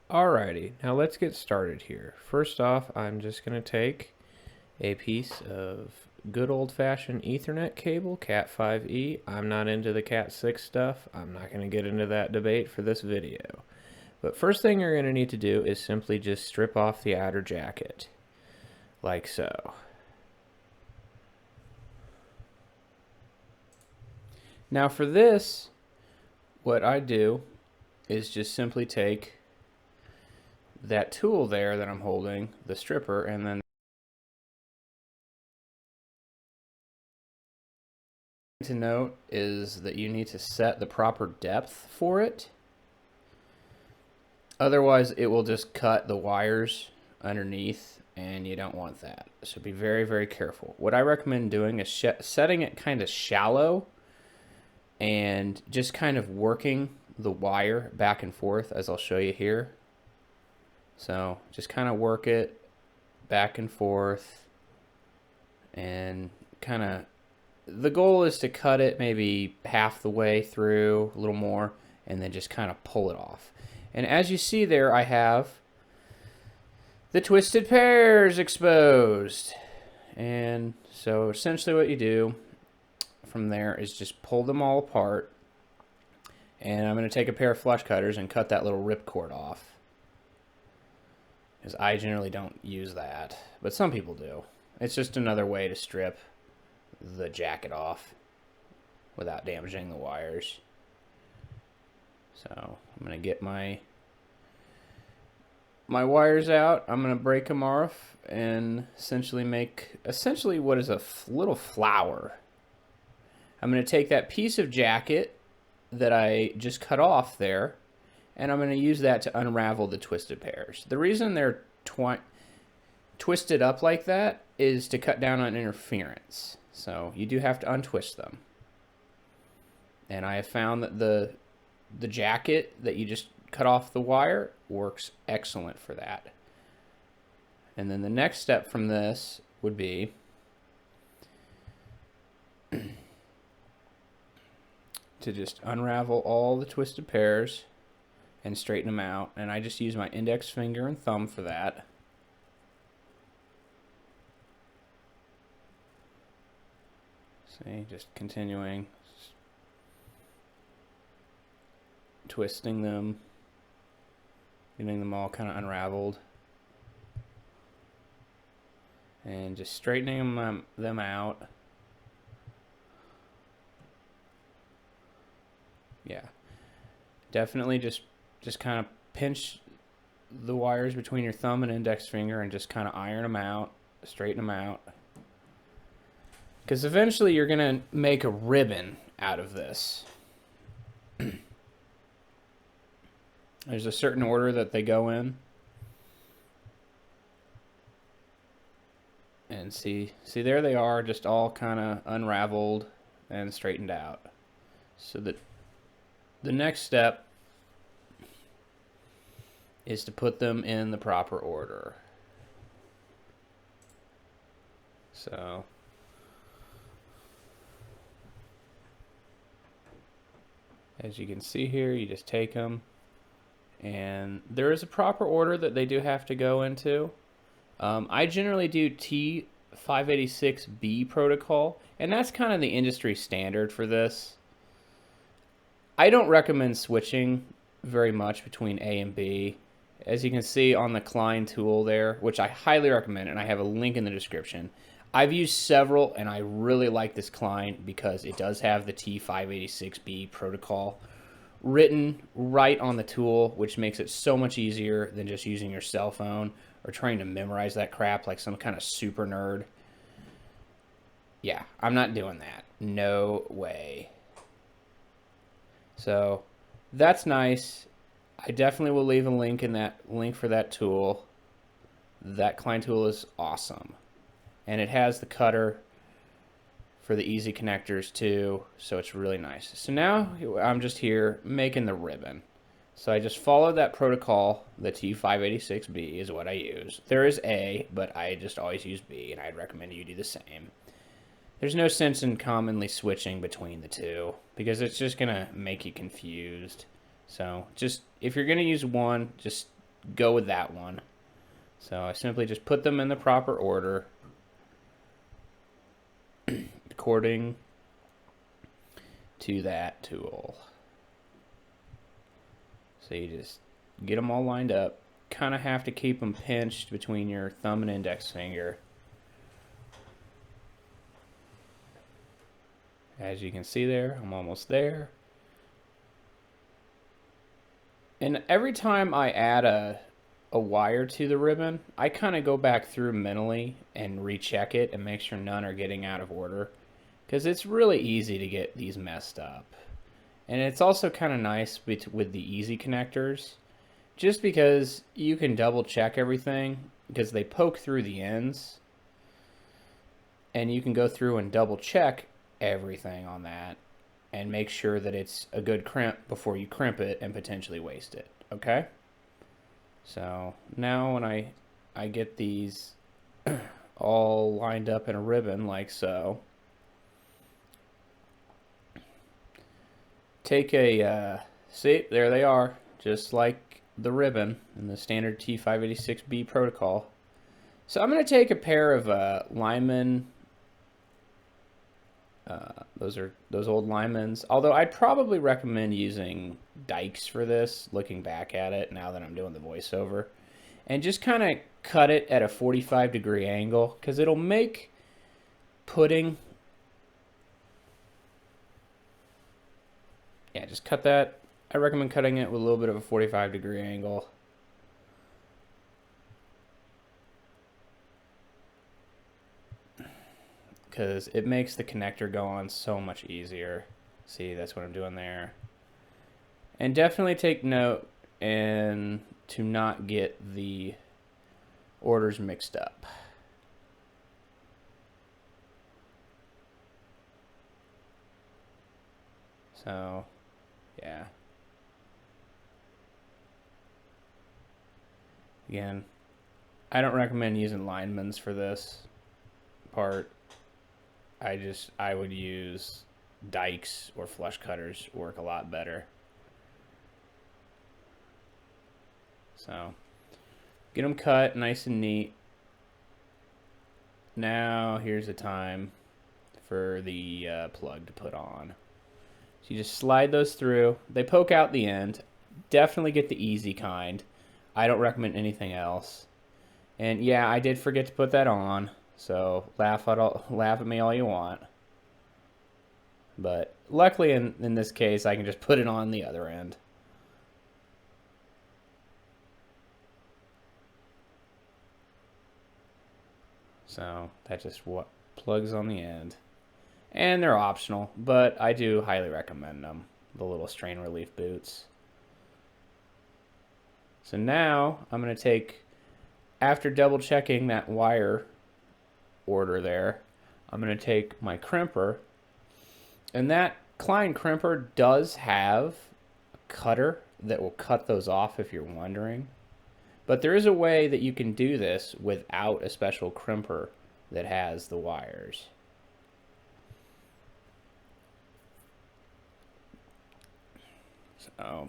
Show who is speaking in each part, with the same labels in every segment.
Speaker 1: Alrighty, now let's get started here. First off, I'm just going to take a piece of good old-fashioned Ethernet cable, Cat5e. I'm not into the Cat6 stuff. I'm not going to get into that debate for this video. But first thing you're going to need to do is simply just strip off the outer jacket, like so. Now for this, what I do is just simply take that tool there that I'm holding, the stripper, and then to note is that you need to set the proper depth for it. Otherwise, it will just cut the wires underneath, and you don't want that. So be very, very careful. What I recommend doing is setting it kind of shallow and just kind of working the wire back and forth, as I'll show you here. So just kind of work it back and forth, and kind of, the goal is to cut it maybe half the way through, a little more, and then just kind of pull it off. And as you see there, I have the twisted pairs exposed. And so essentially what you do from there is just pull them all apart. And I'm going to take a pair of flush cutters and cut that little ripcord off, because I generally don't use that, but some people do. It's just another way to strip the jacket off without damaging the wires. So I'm going to get my wires out. I'm going to break them off and essentially make what is a little flower. I'm going to take that piece of jacket that I just cut off there, and I'm going to use that to unravel the twisted pairs. The reason they're twisted up like that is to cut down on interference. So you do have to untwist them. And I have found that the jacket that you just cut off the wire works excellent for that. And then the next step from this would be to just unravel all the twisted pairs and straighten them out. And I just use my index finger and thumb for that. See, just continuing, twisting them, getting them all kind of unraveled, and just straightening them out. Yeah, definitely just kind of pinch the wires between your thumb and index finger and just kind of iron them out, straighten them out. Because eventually you're going to make a ribbon out of this. There's a certain order that they go in. And see there they are, just all kind of unraveled and straightened out. So that the next step is to put them in the proper order. So as you can see here, you just take them, and there is a proper order that they do have to go into. I generally do T586B protocol, and that's kind of the industry standard for this. I don't recommend switching very much between A and B. As you can see on the Klein tool there, which I highly recommend, and I have a link in the description. I've used several, and I really like this Klein because it does have the T586B protocol written right on the tool, which makes it so much easier than just using your cell phone or trying to memorize that crap like some kind of super nerd. Yeah, I'm not doing that. No way. So that's nice. I definitely will leave a link in that link for that tool. That Klein tool is awesome. And it has the cutter for the easy connectors too, so it's really nice. So now I'm just here making the ribbon. So I just follow that protocol. The T586B is what I use. There is A, but I just always use B, and I'd recommend you do the same. There's no sense in commonly switching between the two because it's just gonna make you confused. So just, if you're gonna use one, just go with that one. So I simply just put them in the proper order according to that tool. So you just get them all lined up. Kind of have to keep them pinched between your thumb and index finger. As you can see there, I'm almost there. And every time I add a wire to the ribbon, I kind of go back through mentally and recheck it and make sure none are getting out of order, because it's really easy to get these messed up. And it's also kind of nice with the easy connectors, just because you can double check everything because they poke through the ends, and you can go through and double check everything on that and make sure that it's a good crimp before you crimp it and potentially waste it. Okay? So now when I get these all lined up in a ribbon like so, take a, see, there they are, just like the ribbon in the standard T586B protocol. So I'm going to take a pair of Lyman, those old Lymans, although I'd probably recommend using Dykes for this, looking back at it now that I'm doing the voiceover, and just kind of cut it at a 45-degree angle, because it'll make putting, yeah, just cut that. I recommend cutting it with a little bit of a 45-degree angle. Because it makes the connector go on so much easier. See, that's what I'm doing there. And definitely take note and to not get the orders mixed up. So, yeah. Again, I don't recommend using linemans for this part. I would use Dykes or flush cutters, work a lot better. So get them cut nice and neat. Now here's the time for the plug to put on. So you just slide those through. They poke out the end. Definitely get the easy kind. I don't recommend anything else. And yeah, I did forget to put that on. So laugh at me all you want. But luckily in this case, I can just put it on the other end. So that just what plugs on the end. And they're optional, but I do highly recommend them, the little strain relief boots. So now I'm going to take, after double checking that wire order there, I'm going to take my crimper, and that Klein crimper does have a cutter that will cut those off if you're wondering. But there is a way that you can do this without a special crimper that has the wires. So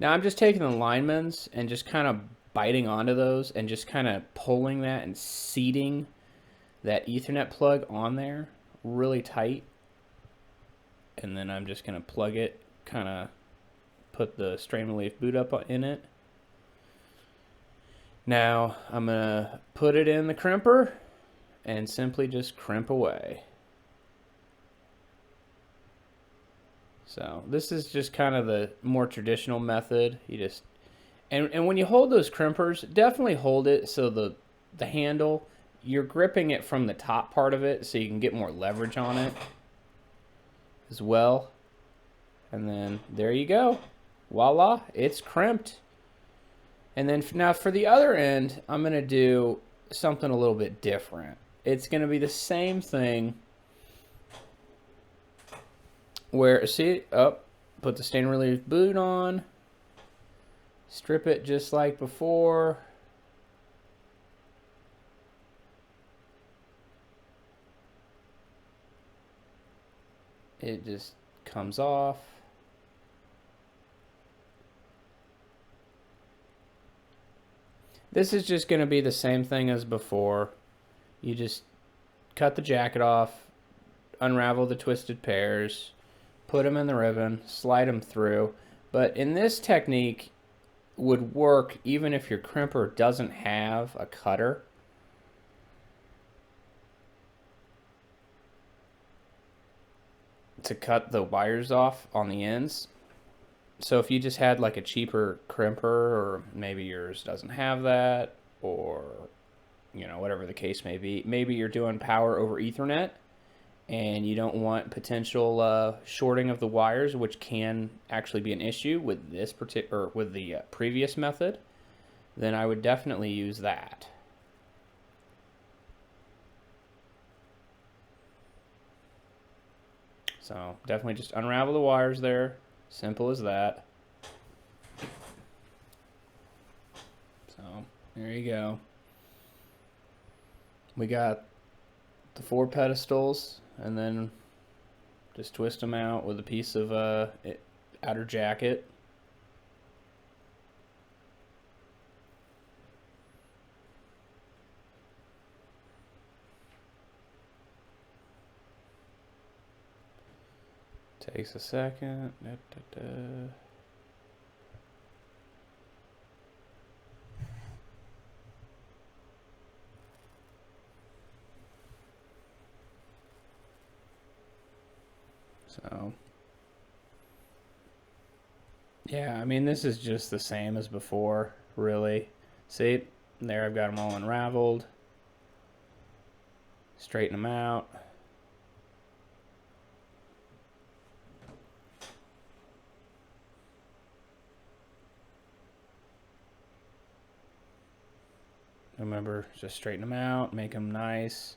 Speaker 1: now I'm just taking the linemans and just kind of biting onto those and just kind of pulling that and seating that Ethernet plug on there really tight. And then I'm just going to plug it, kind of put the strain relief boot up in it. Now I'm going to put it in the crimper and simply just crimp away. So this is just kind of the more traditional method. You just, and when you hold those crimpers, definitely hold it so the handle, you're gripping it from the top part of it so you can get more leverage on it as well. And then there you go. Voila, it's crimped. And then now for the other end, I'm going to do something a little bit different. It's going to be the same thing where, see, put the stain relief boot on, strip it just like before. It just comes off. This is just going to be the same thing as before. You just cut the jacket off, unravel the twisted pairs, put them in the ribbon, slide them through. But in this technique would work even if your crimper doesn't have a cutter. To cut the wires off on the ends. So if you just had like a cheaper crimper, or maybe yours doesn't have that, or you know, whatever the case may be, maybe you're doing power over Ethernet and you don't want potential shorting of the wires, which can actually be an issue with this particular, with the previous method, then I would definitely use that. So definitely just unravel the wires there. Simple as that. So there you go. We got the 4 pedestals, and then just twist them out with a piece of outer jacket. Takes a second. So, yeah, I mean, this is just the same as before, really. See, there I've got them all unraveled. Straighten them out. Remember, just straighten them out, make them nice.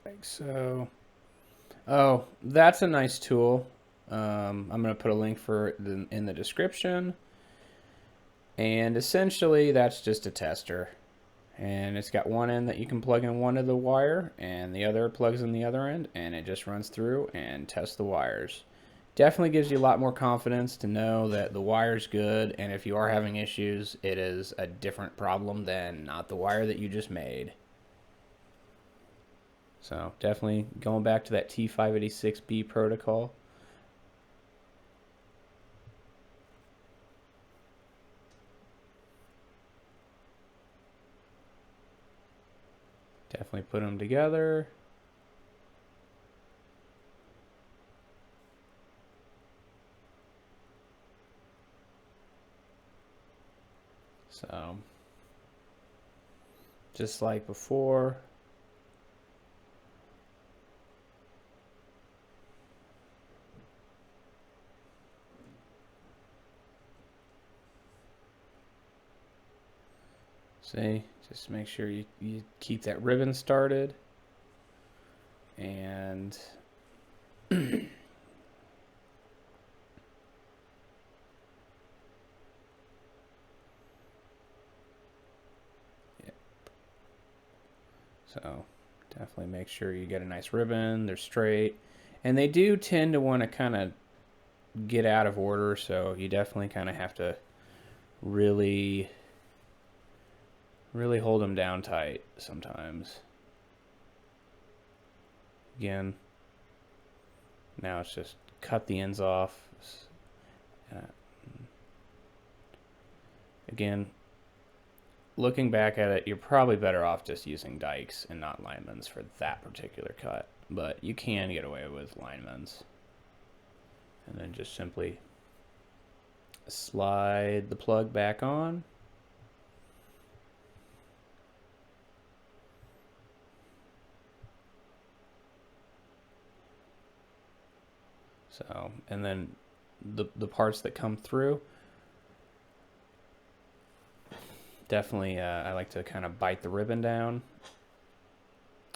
Speaker 1: Like so. Oh, that's a nice tool. I'm going to put a link for it in the description. And essentially, that's just a tester. And it's got one end that you can plug in one of the wire, and the other plugs in the other end, and it just runs through and tests the wires. Definitely gives you a lot more confidence to know that the wire's good, and if you are having issues, it is a different problem than not the wire that you just made. So definitely going back to that T586B protocol. Definitely put them together. So, just like before. See, just make sure you keep that ribbon started. And so definitely make sure you get a nice ribbon, they're straight. And they do tend to want to kind of get out of order, so you definitely kind of have to really hold them down tight sometimes. Again, now it's just cut the ends off. Again, looking back at it, you're probably better off just using dikes and not linemans for that particular cut, but you can get away with linemans. And then just simply slide the plug back on. So, and then the parts that come through, definitely I like to kind of bite the ribbon down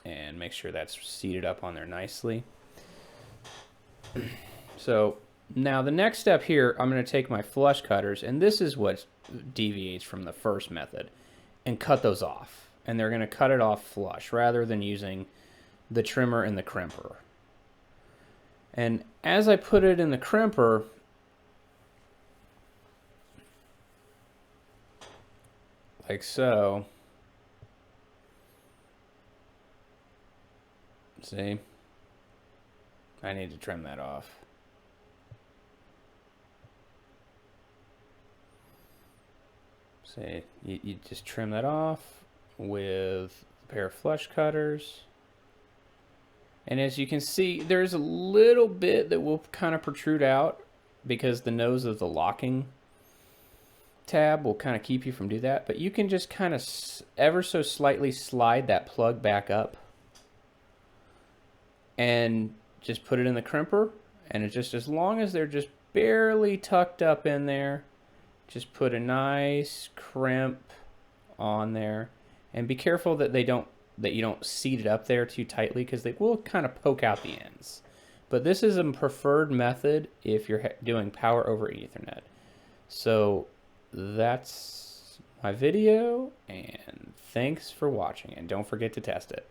Speaker 1: and make sure that's seated up on there nicely. So now the next step here, I'm going to take my flush cutters, and this is what deviates from the first method, and cut those off. And they're going to cut it off flush rather than using the trimmer and the crimper. And as I put it in the crimper, like so, see, I need to trim that off. See, you just trim that off with a pair of flush cutters. And as you can see, there's a little bit that will kind of protrude out because the nose of the locking tab will kind of keep you from doing that. But you can just kind of ever so slightly slide that plug back up and just put it in the crimper. And it's just as long as they're just barely tucked up in there, just put a nice crimp on there. And be careful that you don't seat it up there too tightly because they will kind of poke out the ends. But this is a preferred method if you're doing power over Ethernet. So that's my video, and thanks for watching, and don't forget to test it.